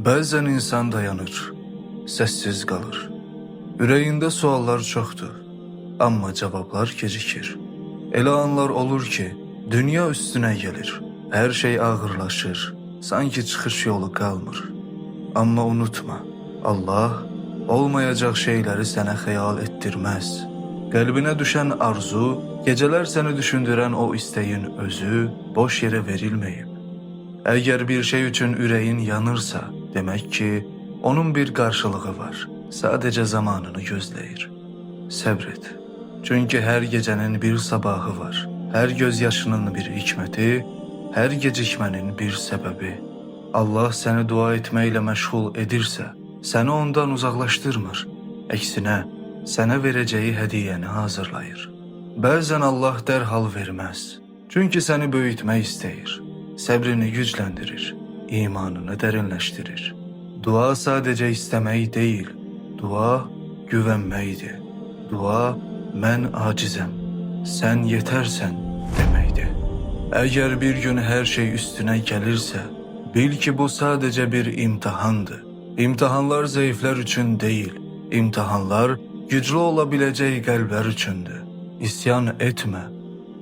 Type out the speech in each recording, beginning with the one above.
Bəzən insan dayanır, səssiz qalır. Ürəyində suallar çoxdur, amma cavablar gecikir. Elə anlar olur ki, dünya üstünə gəlir, hər şey ağırlaşır, sanki çıxış yolu qalmır. Amma unutma, Allah olmayacaq şeyləri sənə xəyal etdirməz. Qəlbinə düşən arzu, gecələr səni düşündürən o istəyin özü boş yerə verilməyib. Əgər bir şey üçün ürəyin yanırsa, demək ki, onun bir qarşılığı var. Sadəcə zamanını gözləyir. Səbr et. Çünki hər gecənin bir sabahı var. Hər gözyaşının bir hikməti, hər gecikmənin bir səbəbi. Allah səni dua etməklə məşğul edirsə, səni ondan uzaqlaşdırmır. Əksinə, sənə verəcəyi hədiyyəni hazırlayır. Bəzən Allah dərhal verməz. Çünki səni böyütmək istəyir. Səbrini gücləndirir, imanını dərinləşdirir. Dua sadəcə istəmək deyil, dua güvənməkdir. Dua, mən acizəm, sən yetərsən deməkdir. Əgər bir gün hər şey üstünə gəlirsə, bil ki, bu sadəcə bir imtihandır. İmtihanlar zəiflər üçün deyil, imtihanlar güclü ola biləcək qəlblər üçündür. İsyan etmə,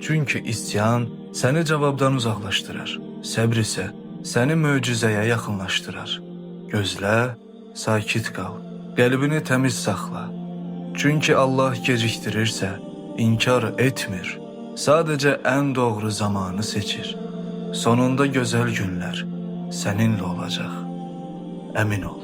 çünki isyan səni cavabdan uzaqlaşdırar. Səbr isə səni möcüzəyə yaxınlaşdırar. Gözlə, sakit qal, qəlbini təmiz saxla. Çünki Allah gecikdirirsə, inkar etmir, sadəcə ən doğru zamanı seçir. Sonunda gözəl günlər səninlə olacaq, əmin ol.